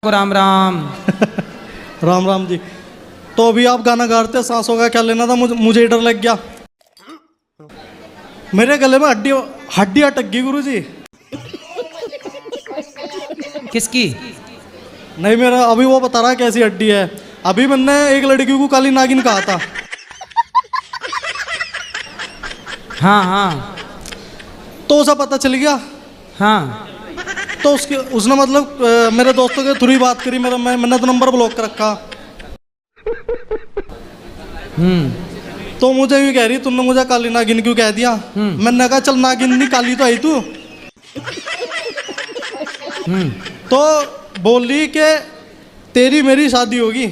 को राम राम। राम राम जी। तो अभी आप गाना गा रहे थे, सांसों का क्या लेना था, मुझे डर लग गया। मेरे गले में हड्डी अटक गई गुरु जी। किसकी? नहीं, मेरा अभी वो बता रहा है कैसी हड्डी है। अभी मैंने एक लड़की को काली नागिन कहा था। हाँ हाँ तो उसे पता चल गया। हाँ। तो उसने मतलब मेरे दोस्तों के थ्रू ही बात करी। मैंने तो नंबर ब्लॉक कर रखा। तो मुझे भी कह रही तुमने मुझे काली नागिन क्यों कह दिया। मैंने कहा चल नागिन नहीं, काली तो आई तू। तो बोली कि तेरी मेरी शादी होगी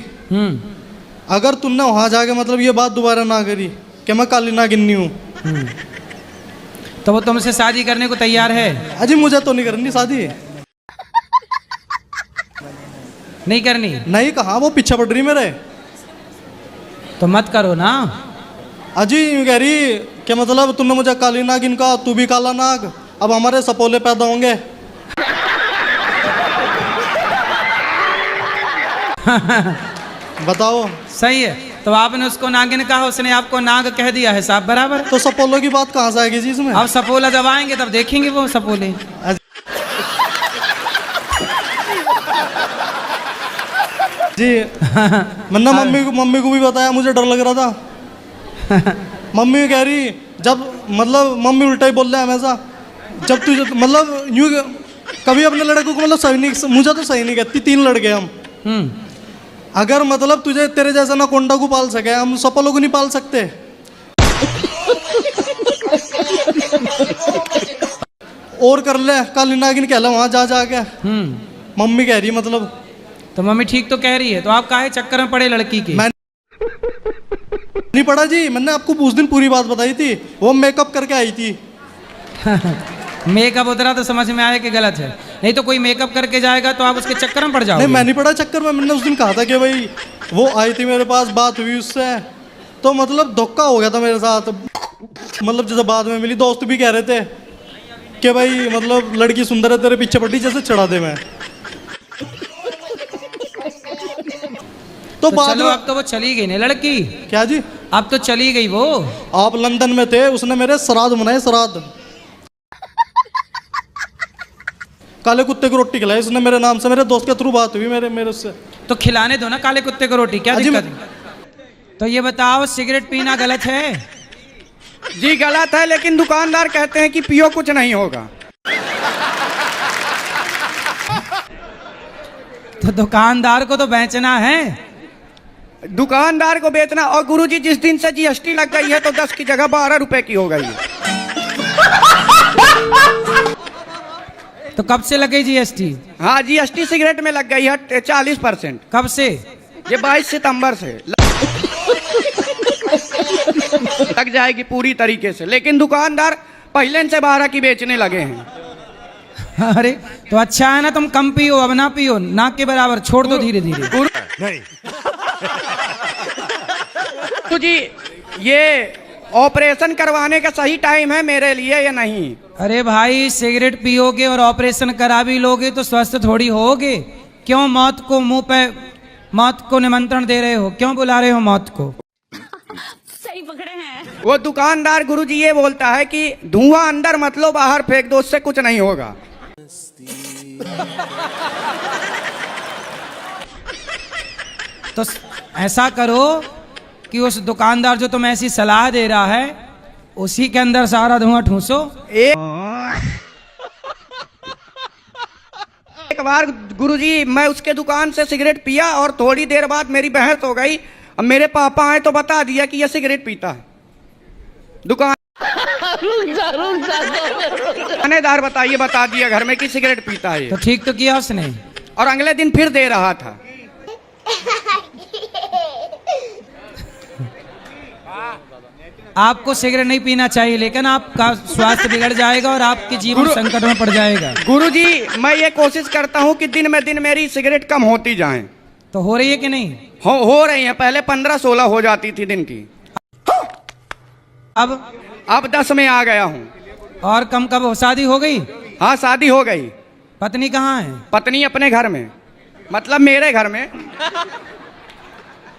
अगर तुमने वहां जाके मतलब ये बात दोबारा ना करी कि मैं काली नागिन नहीं हूँ। तो वो तुमसे शादी करने को तैयार है? अजी मुझे तो नहीं करनी शादी। नहीं करनी? नहीं, कहा वो पीछे पड़ रही मेरे। तो मत करो ना। अजी यूं कह रही कि मतलब तुमने मुझे काली नागिन कहा, तू भी काला नाग, अब हमारे सपोले पैदा होंगे। बताओ। सही है। तो आपने उसको नागिन कहा, उसने आपको नाग कह दिया है, साहब बराबर। तो सपोलो की बात कहाँ से आएगी जी इसमें? अब सपोला जब आएंगे तब देखेंगे वो सपोले। जी मैंने मम्मी को भी बताया, मुझे डर लग रहा था। मम्मी कह रही जब मतलब मम्मी उल्टा ही बोल रहा है हमेशा। जब तुझे मतलब यूं कभी अपने लड़कों को मतलब सही नहीं, मुझे तो सही नहीं कहती। 3 लड़के हम। अगर मतलब तुझे तेरे जैसा ना कोंडा को पाल सके, हम सपोलों को नहीं पाल सकते। और कर ले काली नागिन कह ले वहां जा जाके। मम्मी कह रही मतलब। तो मम्मी ठीक तो कह रही है, तो आप काहे चक्कर में पड़े लड़की के? मैं नहीं पड़ा जी, मैंने आपको उस दिन पूरी बात बताई थी। वो मेकअप करके आई थी। मेकअप उतरा तो समझ में आया कि गलत है। नहीं तो कोई मेकअप करके जाएगा तो आप उसके चक्कर में पड़ जाओगे। नहीं, मैं नहीं पड़ा चक्कर में। मैंने उस दिन कहा था कि भाई वो आई थी मेरे पास, बात हुई उससे, तो मतलब धोखा हो गया था मेरे साथ। मतलब जैसे बाद में मिली, दोस्त भी कह रहे थे कि भाई मतलब लड़की सुंदर है, तेरे पीछे पड़ी जैसे चढ़ा दे मैं। तो बाद चलो में अब तो वो चली गई ना लड़की। क्या जी? अब तो चली गई वो। आप लंदन में थे, उसने मेरे श्राद्ध मनाए, श्राद्ध। काले कुत्ते को रोटी खिलाई उसने मेरे नाम से। मेरे दोस्त के थ्रू बात हुई मेरे उससे। तो खिलाने दो ना काले कुत्ते को रोटी, क्या दिक्कत है? तो ये बताओ, सिगरेट पीना गलत है? जी गलत है, लेकिन दुकानदार कहते हैं कि पियो कुछ नहीं होगा। तो दुकानदार को तो बेचना है। दुकानदार को बेचना। और गुरुजी जिस दिन से जीएसटी लग गई है तो 10 की जगह 12 रुपए की हो गई है। तो कब से लग गई जीएसटी? हाँ, जीएसटी सिगरेट में लग गई है 40%। कब से? ये 22 सितंबर से लग जाएगी पूरी तरीके से, लेकिन दुकानदार पहले से 12 की बेचने लगे हैं। अरे तो अच्छा है ना, तुम कम पियो, अब ना पियो, नाक के बराबर छोड़ दो धीरे धीरे। नहीं तो जी ये ऑपरेशन करवाने का सही टाइम है मेरे लिए या नहीं? अरे भाई, सिगरेट पियोगे और ऑपरेशन करा भी लोगे तो स्वस्थ थोड़ी होगे। क्यों मौत को मुंह पे, मौत को निमंत्रण दे रहे हो? क्यों बुला रहे हो मौत को? सही पकड़े हैं। वो दुकानदार गुरुजी ये बोलता है कि धुआं अंदर मत लो, बाहर फेंक दो, उससे कुछ नहीं होगा। तो ऐसा करो कि उस दुकानदार जो तुम्हें ऐसी सलाह दे रहा है उसी के अंदर सारा धुआं ठूसो। एक बार गुरुजी मैं उसके दुकान से सिगरेट पिया और थोड़ी देर बाद मेरी बहस हो गई। अब मेरे पापा आए तो बता दिया कि यह सिगरेट पीता है। दुकान थानेदार बता दिया घर में कि सिगरेट पीता है। तो ठीक तो किया उसने। और अगले दिन फिर दे रहा था। आपको सिगरेट नहीं पीना चाहिए, लेकिन आपका स्वास्थ्य बिगड़ जाएगा और आपके जीवन संकट में पड़ जाएगा। गुरुजी मैं ये कोशिश करता हूँ कि दिन में दिन मेरी सिगरेट कम होती जाए। तो हो रही है कि नहीं? हो रही है। पहले 15-16 हो जाती थी दिन की, अब 10 में आ गया हूँ। और कम कब? शादी हो गई? हाँ शादी हो गई। पत्नी कहाँ है? पत्नी अपने घर में। मतलब मेरे घर में।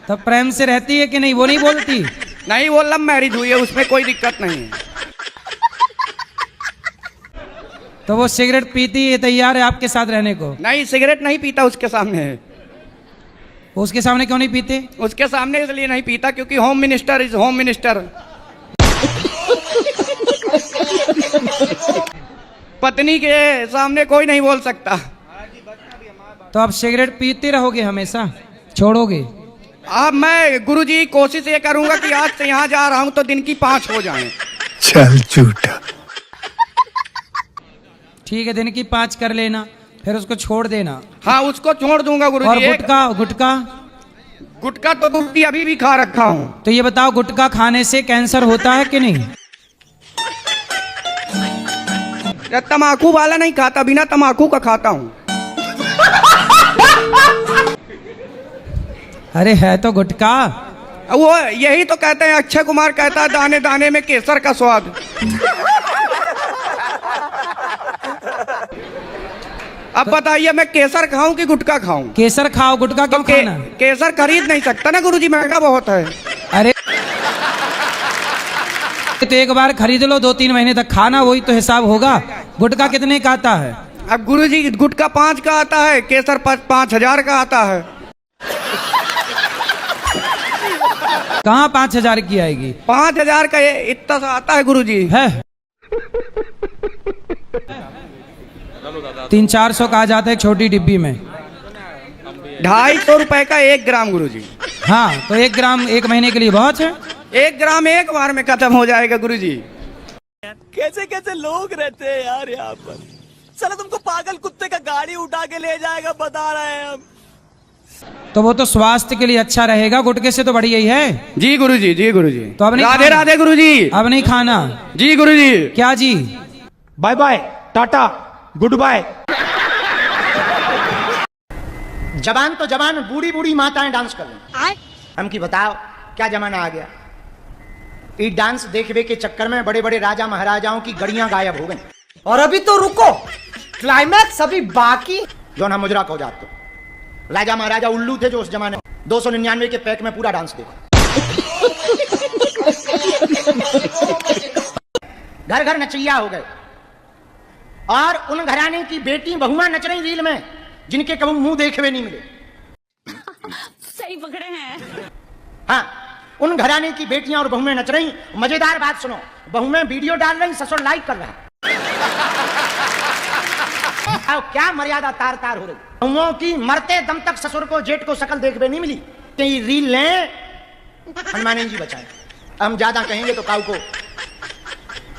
तो प्रेम से रहती है कि नहीं, वो नहीं बोलती? नहीं, वो लव मैरिज हुई है, उसमें कोई दिक्कत नहीं है। तो वो सिगरेट पीती है, तैयार है आपके साथ रहने को? नहीं, सिगरेट नहीं पीता उसके सामने है। वो उसके सामने क्यों नहीं पीते? उसके सामने इसलिए नहीं पीता क्योंकि home minister is home minister. पत्नी के सामने कोई नहीं बोल सकता। तो आप सिगरेट पीते रहोगे हमेशा, छोड़ोगे? अब मैं गुरुजी कोशिश ये करूंगा कि आज से यहाँ जा रहा हूँ तो दिन की 5 हो जाएं। चल झूठा। ठीक है, दिन की 5 कर लेना, फिर उसको छोड़ देना। हाँ, उसको छोड़ दूंगा और गुरुजी। गुटखा गुटखा गुटखा तो गुटकी अभी भी खा रखा हूँ। तो ये बताओ, गुटखा खाने से कैंसर होता है कि नहीं? तम्बाकू वाला नहीं खाता, बिना तम्बाकू का खाता हूँ। अरे है तो गुटखा। वो यही तो कहते हैं, अक्षय कुमार कहता है दाने दाने में केसर का स्वाद। अब बताइए मैं केसर खाऊं कि गुटखा खाऊं? केसर खाओ, गुटखा क्यों खाना? केसर खरीद नहीं सकता ना गुरुजी, महंगा बहुत है। अरे तो एक बार खरीद लो, 2-3 महीने तक खाना, वही तो हिसाब होगा। गुटखा कितने का आता है? अब गुरुजी गुटखा 5 का आता है, केसर 5,000 का आता है। कहाँ 5,000 की आएगी? 5,000 का इतना सा आता है गुरुजी। है 300-400 का आ जाता है छोटी डिब्बी में। 250 रुपए का 1 ग्राम गुरुजी। हाँ, तो 1 ग्राम 1 महीने के लिए बहुत है। 1 ग्राम 1 बार में खत्म हो जाएगा गुरुजी। कैसे कैसे लोग रहते हैं यार यहाँ पर। साला तुमको पागल कुत्ते का गाड़ी उठा के ले जाएगा, बता रहे हैं हम। तो वो तो स्वास्थ्य के लिए अच्छा रहेगा, गुटखे से तो बढ़िया ही है। जी गुरुजी, जी गुरुजी। तो अब नहीं राधे खाना? राधे गुरुजी। अब नहीं खाना? जी गुरुजी। क्या जी? Bye bye, tata, goodbye. जवान तो जवान, बूढ़ी बूढ़ी माताएं डांस कर रही। हम की बताओ क्या जमाना आ गया। ये डांस देखने के चक्कर में बड़े बड़े राजा महाराजाओं की गड़ियां गायब हो गई। और अभी तो रुको, क्लाइमैक्स अभी बाकी। जो ना मुजरा कहो जात तो राजा महाराजा उल्लू थे जो उस जमाने में। 299 के पैक में पूरा डांस देखो। घर घर नचैया हो गए और उन घराने की बेटी बहुआं नच रही रील में, जिनके कभी मुंह देखे हुए नहीं मिले। सही पकड़े हैं। हाँ, उन घराने की बेटियां और बहुएं नच रही। मजेदार बात सुनो, बहुएं वीडियो डाल रही, ससुर लाइक कर रहा है। क्या मर्यादा तार तार हो रही। बहुओं की मरते दम तक ससुर को जेठ को शकल देखने नहीं मिली। तो ये रील लें, हनुमान जी बचाए। हम ज्यादा कहेंगे तो काऊ को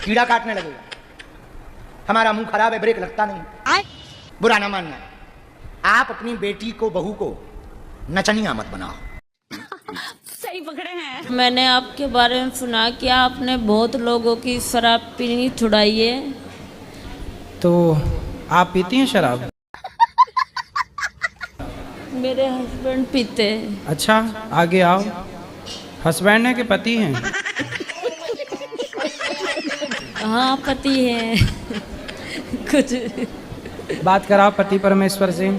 कीड़ा काटने लगेगा। हमारा मुंह खराब है, ब्रेक लगता नहीं। बुरा ना मानना, आप अपनी बेटी को बहू को नचनिया मत बनाओ। सही पकड़े हैं। मैंने आपके बारे में सुना कि आपने बहुत लोगों की शराब पीनी छुड़ाई है। तो आप पीती हैं शराब? मेरे हस्बैंड पीते हैं। अच्छा, आगे आओ। हस्बैंड है कि पति हैं? हाँ, पति है। कुछ बात कराओ पति परमेश्वर से।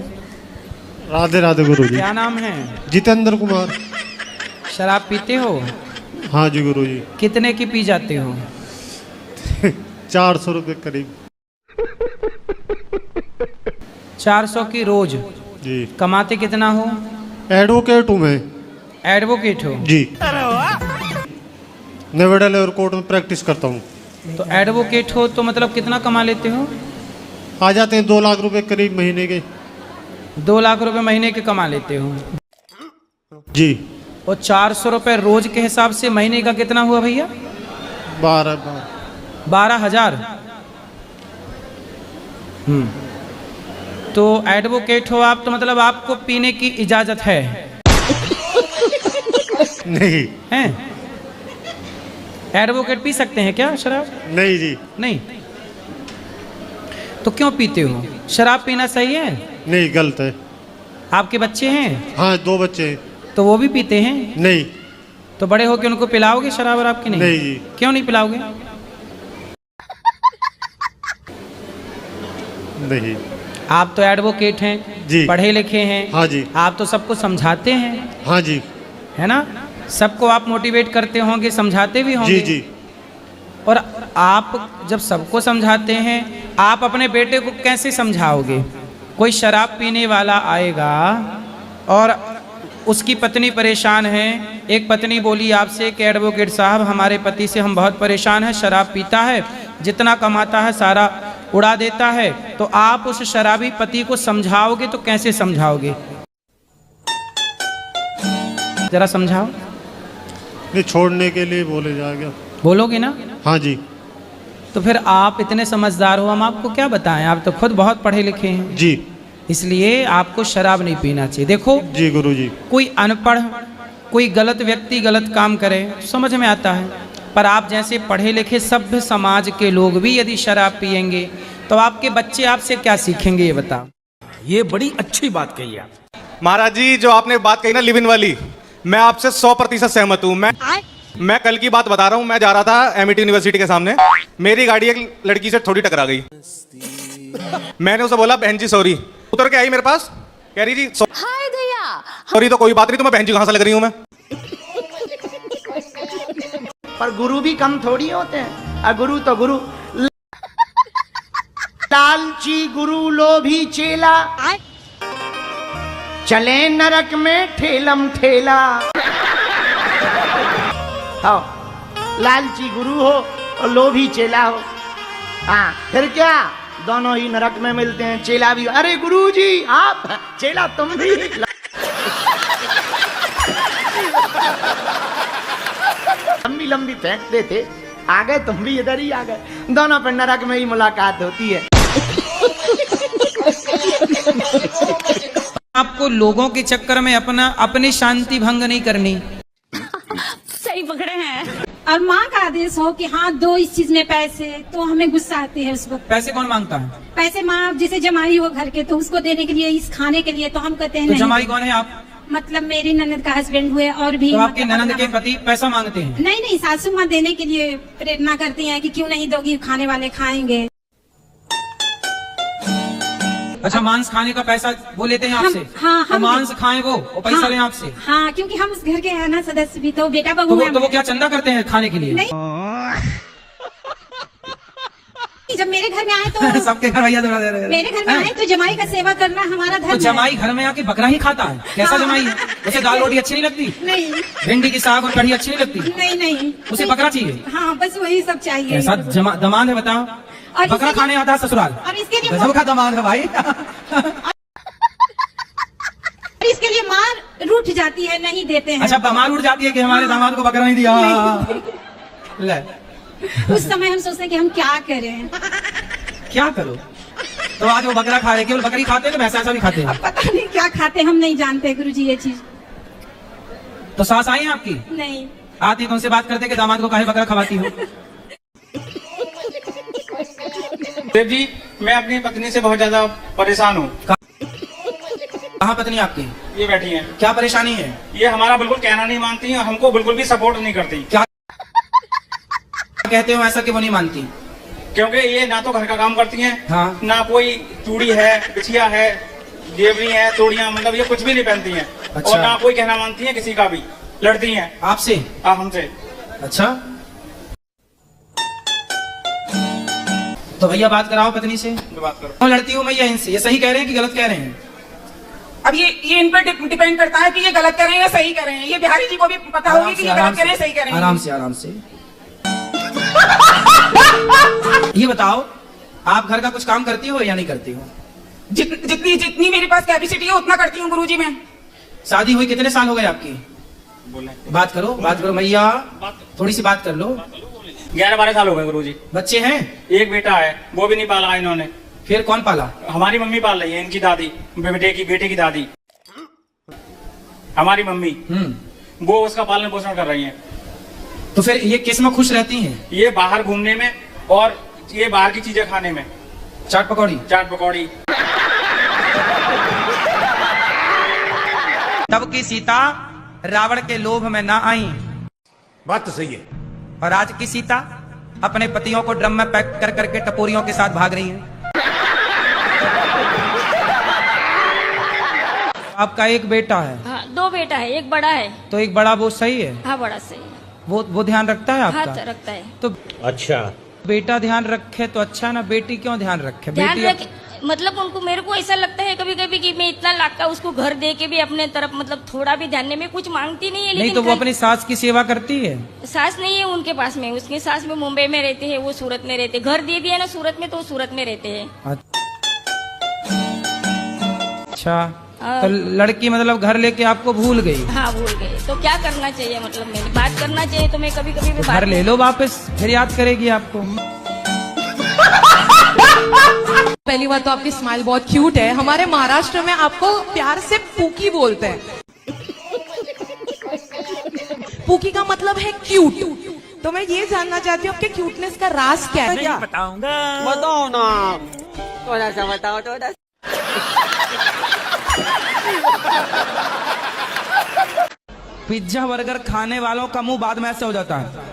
राधे राधे गुरुजी। क्या नाम है? जितेंद्र कुमार। शराब पीते हो? हाँ जी गुरुजी। कितने की पी जाते हो? 400 रुपये करीब। 400 की रोज? जी। कमाते कितना हो? एडवोकेट हूँ मैं। एडवोकेट हो? जी। नोएडा लेवल कोर्ट में प्रैक्टिस करता हूँ। तो एडवोकेट हो तो मतलब कितना कमा लेते हो? आ जाते हैं 2 लाख रुपए करीब महीने के। 2 लाख रुपए महीने के कमा लेते हो? जी। और 400 रुपए रोज के हिसाब से महीने का कितना हुआ भैया? 12,000। तो एडवोकेट हो आप, तो मतलब आपको पीने की इजाजत है? नहीं हैं? एडवोकेट पी सकते हैं क्या शराब? नहीं जी। नहीं। तो क्यों पीते हो? शराब पीना सही है? नहीं, गलत है। आपके बच्चे हैं? हाँ, 2 बच्चे हैं। तो वो भी पीते हैं? नहीं। तो बड़े होके उनको पिलाओगे शराब और आपकी नहीं? नहीं जी। क्यों नहीं पिलाओगे? नहीं। आप तो एडवोकेट हैं जी। पढ़े लिखे हैं। हाँ जी। आप तो सबको समझाते हैं, हाँ जी। है ना? सबको आप मोटिवेट करते होंगे, समझाते भी होंगे। जी जी। और आप जब सबको समझाते हैं, आप अपने बेटे को कैसे समझाओगे? कोई शराब पीने वाला आएगा और उसकी पत्नी परेशान है। एक पत्नी बोली आपसे कि एडवोकेट साहब, हमारे पति से हम बहुत परेशान हैं, शराब पीता है, जितना कमाता है सारा उड़ा देता है। तो आप उस शराबी पति को समझाओगे तो कैसे समझाओगे? जरा समझाओ। नहीं, छोड़ने के लिए बोले जाएगा। बोलोगे ना? हाँ जी। तो फिर आप इतने समझदार हो, हम आपको क्या बताएं? आप तो खुद बहुत पढ़े लिखे हैं। जी। इसलिए आपको शराब नहीं पीना चाहिए। देखो जी गुरुजी। कोई अनपढ़, कोई गलत व्यक्ति गलत काम करे समझ में आता है, पर आप जैसे पढ़े लिखे सभ्य समाज के लोग भी यदि शराब पिएंगे तो आपके बच्चे आपसे क्या सीखेंगे, ये बताओ। ये बड़ी अच्छी बात कही आप। महाराज जी, जो आपने बात कही ना लिव इन वाली, मैं आपसे 100% सहमत हूँ। मैं कल की बात बता रहा हूँ। मैं जा रहा था एमआईटी यूनिवर्सिटी के सामने, मेरी गाड़ी एक लड़की से थोड़ी टकरा गई। मैंने उसे बोला बहन जी सॉरी, उतर के आई मेरे पास, कह रही जी हाय भैया। सॉरी तो कोई बात नहीं, तो मैं बहन जी कहाँ से लग रही हूँ मैं? पर गुरु भी कम थोड़ी होते हैं। गुरु तो गुरु। लालची गुरु लोभी चेला, चले नरक में ठेलम ठेला। हाँ, लालची गुरु हो और लोभी चेला हो, हाँ फिर क्या, दोनों ही नरक में मिलते हैं। चेला भी, अरे गुरुजी आप, चेला तुम भी। लंबी लंबी फेंकते थे, आ गए तुम भी इधर ही आ गए। दोनों पर नरक में ही मुलाकात होती है। आपको लोगों के चक्कर में अपनी शांति भंग नहीं करनी। सही पकड़े हैं। और माँ का आदेश हो कि हाँ दो इस चीज में पैसे, तो हमें गुस्सा आती है उस वक्त। पैसे कौन मांगता है? पैसे माँ जिसे जमाई हो घर के, तो उसको देने के लिए, इस खाने के लिए, तो हम कहते हैं तो नहीं। जमाई कौन है आप? मतलब मेरी ननद का हस्बैंड हुए और भी। तो आपके ननद के पति पैसा मांगते हैं? नहीं नहीं, सासू माँ देने के लिए प्रेरणा करती हैं कि क्यों नहीं दोगी, खाने वाले खाएंगे। अच्छा, मांस खाने का पैसा वो लेते हैं आपसे? हाँ, तो मांस खाएं वो पैसा लें आपसे? हाँ, क्योंकि हम उस घर के है ना सदस्य भी, तो बेटा बहू तो वो क्या चंदा करते हैं खाने के लिए? नहीं, जब मेरे घर में आए तो सबके घर भैया दे रहे। मेरे घर में आए तो जमाई का सेवा करना हमारा धर्म है। तो जमाई घर में आके बकरा ही खाता है? कैसा जमाई है? उसे दाल रोटी अच्छी नहीं लगती? नहीं। भिंडी की साग और कढ़ी अच्छी नहीं लगती? नहीं नहीं, उसे बकरा चाहिए? हाँ, बस वही सब चाहिए। ऐसा दमाद है बताओ, और बकरा खाने आता है ससुराल? और इसके लिए गजब का दमाद है भाई। और इसके लिए मार रूठ जाती है, नहीं देते हैं। अच्छा, मार उठ जाती है कि हमारे दामाद को बकरा नहीं दिया। ले, उस समय हम सोचते हैं कि हम क्या करें। क्या करो? तो आज वो बकरा खा रहे, केवल बकरी खाते हैं, भैंसा भी खाते हैं? पता नहीं क्या खाते, हम नहीं जानते गुरुजी ये चीज। तो सास आई है आपकी? नहीं आती तो उनसे बात करते कि दामाद को काहे बकरा खवाती हो? देव जी, मैं अपनी पत्नी से बहुत ज्यादा परेशान हूँ। कहाँ पत्नी आपकी? ये बैठी है। क्या परेशानी है? ये हमारा बिल्कुल कहना नहीं मानती है, हमको बिल्कुल भी सपोर्ट नहीं करती। क्या कहते हो ऐसा कि वो नहीं मानती? क्योंकि ये ना तो घर का काम करती हैं, हाँ। ना कोई चूड़ी है, बिछिया है, जेवरी है, तोड़ियां, मतलब ये कुछ भी नहीं पहनती हैं। अच्छा। और ना कोई कहना मानती है किसी का भी, लड़ती हैं आपसे? हमसे। अच्छा, तो भैया बात कराओ पत्नी से। बात करो। क्यों लड़ती हूँ भैया इनसे? ये सही कह रहे हैं कि गलत कह रहे हैं? अब ये इन पर डिपेंड करता है कि ये गलत कर रहे हैं या सही कर रहे हैं। ये बिहारी जी को भी पता होगी कि ये गलत कर रहे हैं, सही कर रहे हैं। आराम से आराम से। ये बताओ, आप घर का कुछ काम करती हो या नहीं करती हो? जितनी मेरे पास कैपेसिटी है उतना करती हूँ गुरुजी मैं। शादी हुई कितने साल हो गए आपकी? बात करो भैया, थोड़ी सी बात कर लो। 11-12 साल हो गए गुरुजी। बच्चे हैं? एक बेटा है, वो भी नहीं पाला इन्होंने। फिर कौन पाला? हमारी मम्मी पाल रही है, इनकी दादी, बेटे की दादी, हमारी मम्मी, वो उसका पालन पोषण कर रही है। तो फिर ये किस में खुश रहती हैं? ये बाहर घूमने में और ये बाहर की चीजें खाने में। चाट पकौड़ी। तब की सीता रावण के लोभ में ना आई। बात तो सही है। और आज की सीता अपने पतियों को ड्रम में पैक कर करके टपोरियों के साथ भाग रही है। आपका एक बेटा है, हाँ 2 बेटा है, एक बड़ा है। तो एक बड़ा वो सही है, हाँ बड़ा सही है। वो ध्यान रखता है हाँ आपका? रखता है। तो अच्छा, बेटा ध्यान रखे तो अच्छा ना, बेटी क्यों ध्यान रखे? ध्यान बेटी रख, मतलब उनको, मेरे को ऐसा लगता है कभी कभी कि मैं इतना लाख का उसको घर दे के भी अपने तरफ मतलब थोड़ा भी ध्यान में कुछ मांगती नहीं है। नहीं लेकिन तो वो अपनी सास की सेवा करती है। सास नहीं है उनके पास में, उसकी सास में मुंबई में रहते हैं, वो सूरत में रहते, घर दे दिया ना सूरत में, तो वो सूरत में रहते हैं। अच्छा, तो लड़की मतलब घर लेके आपको भूल गई? हाँ भूल गए, तो क्या करना चाहिए? मतलब मैंने बात करना चाहिए, तो मैं कभी कभी भी घर ले लो वापस, फिर याद करेगी आपको। पहली बात तो आपकी स्माइल बहुत क्यूट है। हमारे महाराष्ट्र में आपको प्यार से पूकी बोलते हैं। पूकी का मतलब है क्यूट। तो मैं ये जानना चाहती हूँ आपके क्यूटनेस का राज क्या है? नहीं बताऊंगा। बताओ ना, थोड़ा सा बताओ, थोड़ा। पिज्जा बर्गर खाने वालों का मुंह बाद में ऐसे हो जाता है।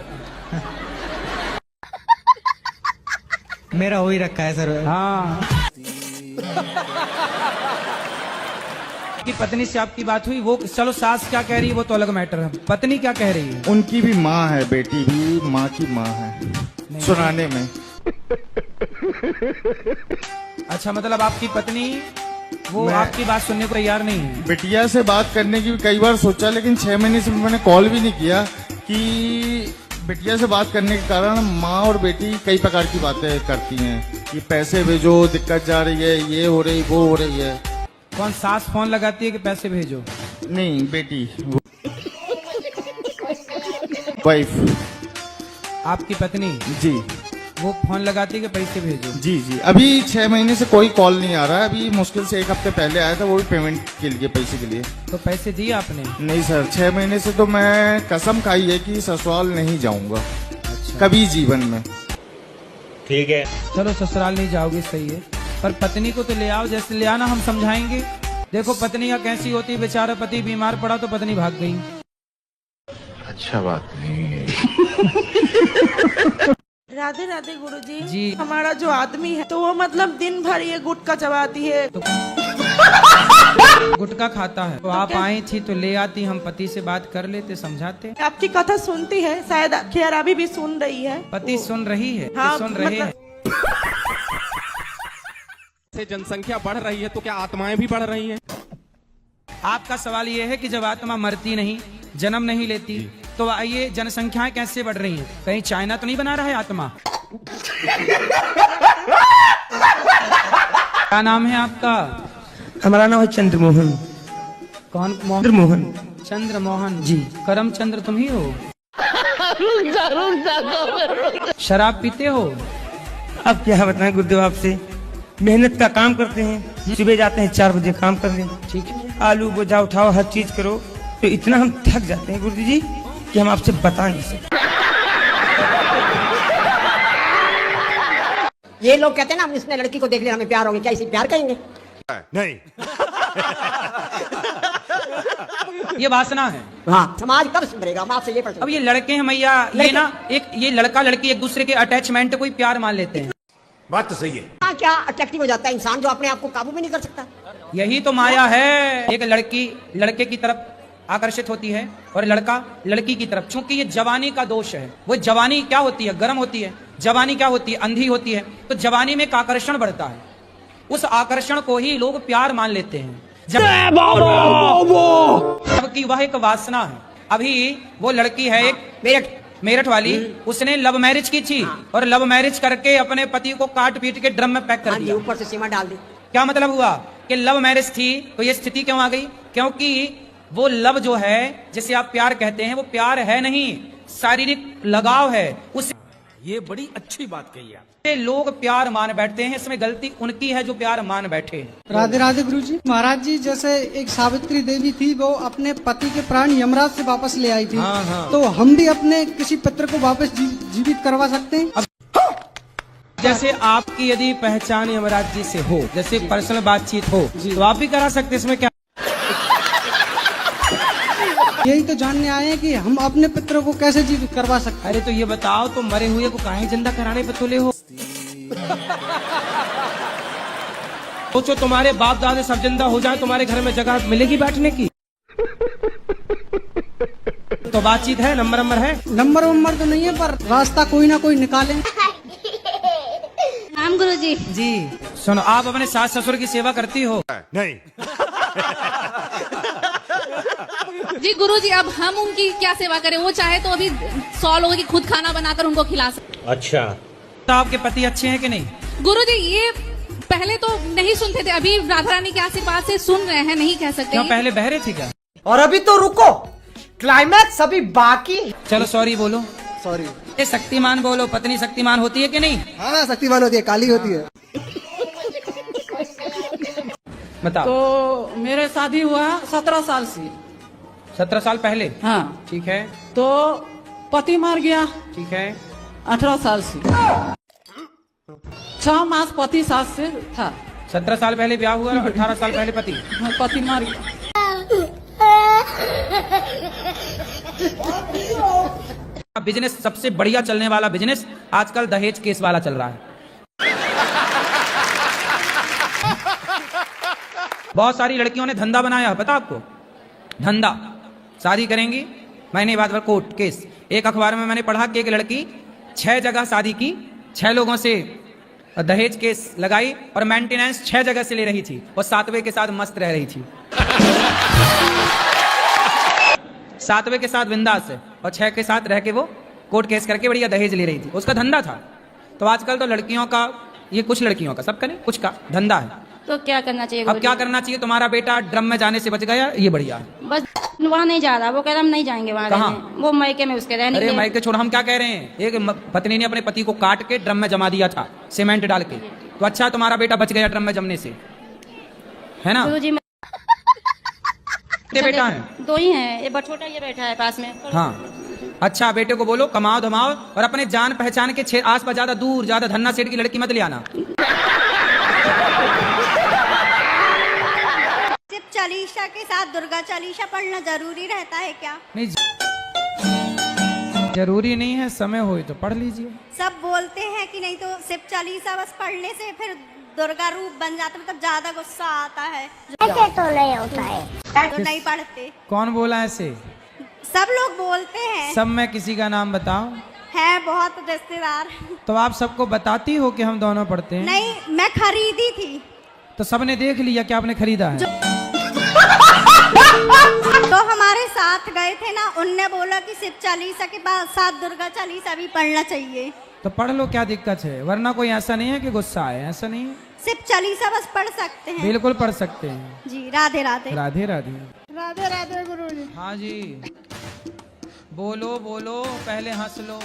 मेरा हो ही रखा है सर। हाँ। कि पत्नी से आपकी बात हुई, वो चलो सास क्या कह रही है वो तो अलग मैटर है, पत्नी क्या कह रही है? उनकी भी माँ है, बेटी भी माँ की माँ है, सुनाने में। अच्छा, मतलब आपकी पत्नी वो आपकी बात सुनने को तैयार नहीं है? बिटिया से बात करने की भी कई बार सोचा, लेकिन 6 महीने से मैंने कॉल भी नहीं किया कि बिटिया से बात करने के कारण माँ और बेटी कई प्रकार की बातें करती हैं कि पैसे भेजो, दिक्कत जा रही है, ये हो रही, वो हो रही है। कौन, सास फोन लगाती है कि पैसे भेजो? नहीं, बेटी, वाइफ। आपकी पत्नी? जी। वो फोन लगाती है कि पैसे भेजो? जी जी। अभी 6 महीने से कोई कॉल नहीं आ रहा है। अभी मुश्किल से 1 हफ्ते पहले आया था, वो भी पेमेंट के लिए, पैसे के लिए। तो पैसे दिए आपने? नहीं सर, 6 महीने से तो मैं कसम खाई है कि ससुराल नहीं जाऊंगा। अच्छा। कभी जीवन में। ठीक है, चलो ससुराल नहीं जाओगे, सही है, पर पत्नी को तो ले आओ, जैसे ले आना, हम समझाएंगे। देखो पत्नी का कैसी होती है, बेचारा पति बीमार पड़ा तो पत्नी भाग गई। अच्छा बात नहीं है। राधे राधे गुरुजी। जी। हमारा जो आदमी है तो वो मतलब दिन भर ये गुटखा चबाती है, तो गुटखा खाता है, तो आप आई थी तो ले आती, हम पति से बात कर लेते, समझाते। आपकी कथा सुनती है, शायद खैर अभी भी सुन रही है। पति सुन रही है? हाँ, सुन रहे हैं। से जनसंख्या बढ़ रही है तो क्या आत्माएं भी बढ़ रही हैं? आपका सवाल ये है कि जब आत्मा मरती नहीं, जन्म नहीं लेती, तो आइए जनसंख्याएं कैसे बढ़ रही हैं? कहीं चाइना तो नहीं बना रहा है आत्मा? क्या नाम है आपका? हमारा नाम है चंद्रमोहन। कौन मोहन? चंद्रमोहन। चंद्रमोहन जी। करमचंद्र तुम ही हो? शराब पीते हो? अब क्या बताएं गुरुदेव आपसे, मेहनत का काम करते हैं, सुबह जाते हैं 4 बजे काम करने, ठीक है, आलू बोझा उठाओ, हर चीज करो, तो इतना हम थक जाते हैं गुरुजी जी कि हम आपसे बता नहीं सकते। ये लोग कहते हैं ना, इसने लड़की को देख लिया, हमें प्यार हो गया, क्या इसे प्यार कहेंगे? नहीं। ये वासना है। हाँ, समाज कब सुधरेगा? हम आपसे ये प्रश्न। अब ये लड़के हैं मैया, ये ना ये लड़का लड़की एक दूसरे के अटैचमेंट को ही प्यार मान लेते हैं। बात तो सही है। हाँ, क्या अट्रैक्टिव हो जाता है इंसान जो अपने आप को काबू में नहीं कर सकता। यही तो माया है। एक लड़की लड़के की तरफ आकर्षित होती है और लड़का लड़की की तरफ, क्योंकि ये जवानी का दोष है। वो जवानी क्या होती है? गर्म होती है। जवानी क्या होती है? अंधी होती है। तो जवानी में एक आकर्षण बढ़ता है, उस आकर्षण को ही लोग प्यार मान लेते हैं, जबकि वह एक वासना है। अभी वो लड़की है एक मेरठ वाली, उसने लव मैरिज की थी और लव मैरिज करके अपने पति को काट पीट के ड्रम में पैक कर दिया, ऊपर से सीमा डाल दी। क्या मतलब हुआ कि लव मैरिज थी तो ये स्थिति क्यों आ गई? क्योंकि वो लव जो है, जिसे आप प्यार कहते हैं, वो प्यार है नहीं, शारीरिक लगाव है। उस ये बड़ी अच्छी बात कही आप। लोग प्यार मान बैठते हैं, इसमें गलती उनकी है जो प्यार मान बैठे। राधे राधे गुरुजी। महाराज जी, जैसे एक सावित्री देवी थी, वो अपने पति के प्राण यमराज से वापस ले आई थी। हाँ, हाँ। तो हम भी अपने किसी पुत्र को वापस जीवित करवा सकते हैं? जैसे आपकी यदि पहचान यमराज जी से हो, जैसे पर्सनल बातचीत हो, तो आप भी करा सकते, इसमें क्या? यही तो जानने आए हैं कि हम अपने पुत्र को कैसे जीवित करवा सकते हैं। अरे तो ये बताओ, तो मरे हुए को काहे जिंदा कराने पे तुले हो? सोचो तुम्हारे बाप दादा सब जिंदा हो जाए, तुम्हारे घर में जगह मिलेगी बैठने की? तो बातचीत है, नंबर है? नंबर तो नहीं है, पर रास्ता कोई ना कोई निकाले। नाम गुरुजी। जी सुनो, आप अपने सास ससुर की सेवा करती हो? नहीं। जी गुरुजी, अब हम उनकी क्या सेवा करें? वो चाहे तो अभी 100 लोगों की खुद खाना बनाकर उनको खिला सकते। अच्छा, तो आपके पति अच्छे हैं कि नहीं? गुरुजी, ये पहले तो नहीं सुनते थे, अभी राधा रानी के आशीर्वाद से सुन रहे हैं, नहीं कह सकते। क्यों, पहले बहरे थे क्या? और अभी तो रुको, क्लाइमैक्स अभी बाकी। चलो सॉरी बोलो। सॉरी। ये शक्तिमान बोलो, पत्नी शक्तिमान होती है कि नहीं? हाँ, शक्तिमान होती है, काली होती है। बताओ। तो मेरे शादी हुआ 17 साल से। 17 साल पहले? हाँ। ठीक है। तो पति मर गया। ठीक है। 18 साल से 6 मास पति सास से था। 17 साल पहले ब्याह हुआ, 18 साल पहले पति मर गया। बिजनेस सबसे बढ़िया चलने वाला बिजनेस आजकल दहेज केस वाला चल रहा है। बहुत सारी लड़कियों ने धंधा बनाया है, पता आपको? धंधा, शादी करेंगी, महीने बाद कोर्ट केस। एक अखबार में मैंने पढ़ा कि एक लड़की 6 जगह शादी की, 6 लोगों से दहेज केस लगाई और मेंटेनेंस 6 जगह से ले रही थी और 7वें के साथ मस्त रह रही थी। 7वें के साथ बिंदास है और 6 के साथ रह के वो कोर्ट केस करके बढ़िया दहेज ले रही थी। उसका धंधा था। तो आजकल तो लड़कियों का, ये कुछ लड़कियों का, सबका नहीं, कुछ का धंधा है। तो क्या करना चाहिए? अब क्या करना चाहिए? तुम्हारा बेटा ड्रम में जाने से बच गया, ये बढ़िया है। बस वहाँ नहीं जा रहा, वो कह रहा हम नहीं जाएंगे वहाँ कहाँ? रहने। वो मायके में उसके रहने। अरे मायके छोड़, हम क्या कह रहे हैं, एक पत्नी ने अपने पति को काट के ड्रम में जमा दिया था सीमेंट डाल के, तो अच्छा तुम्हारा बेटा बच गया ड्रम में जमने से, है ना? गुरुजी कितने बेटा है? 2 ही हैं, ये छोटा ये बैठा है पास में। हाँ, अच्छा बेटे को बोलो कमाओ धमाओ और अपने जान पहचान के आस पास ज्यादा दूर, ज्यादा धन्ना सेठ की लड़की मत ले आना। सिर्फ चालीसा के साथ दुर्गा चालीसा पढ़ना जरूरी रहता है क्या? नहीं, जरूरी नहीं है, समय हो तो पढ़ लीजिए। सब बोलते हैं कि नहीं तो सिर्फ चालीसा बस पढ़ने से फिर दुर्गा रूप बन जाता, मतलब ज्यादा गुस्सा आता है। ऐसे तो नहीं होता है, तो नहीं पढ़ते। कौन बोला ऐसे? सब लोग बोलते हैं। सब में किसी का नाम बताओ। है बहुत रिश्तेदार। तो आप सबको बताती हो कि हम दोनों पढ़ते हैं? नहीं, मैं खरीदी थी। तो सबने देख लिया कि आपने खरीदा है? तो हमारे साथ गए थे ना, उनने बोला कि सिर्फ चालीसा के बाद साथ दुर्गा चालीसा भी पढ़ना चाहिए। तो पढ़ लो, क्या दिक्कत है? वरना कोई ऐसा नहीं है कि गुस्सा है, ऐसा नहीं है। सिर्फ चालीसा बस पढ़ सकते हैं। बिल्कुल पढ़ सकते हैं जी। राधे राधे। राधे राधे। राधे राधे गुरुजी। हाँ जी, बोलो बोलो, पहले हंस लो।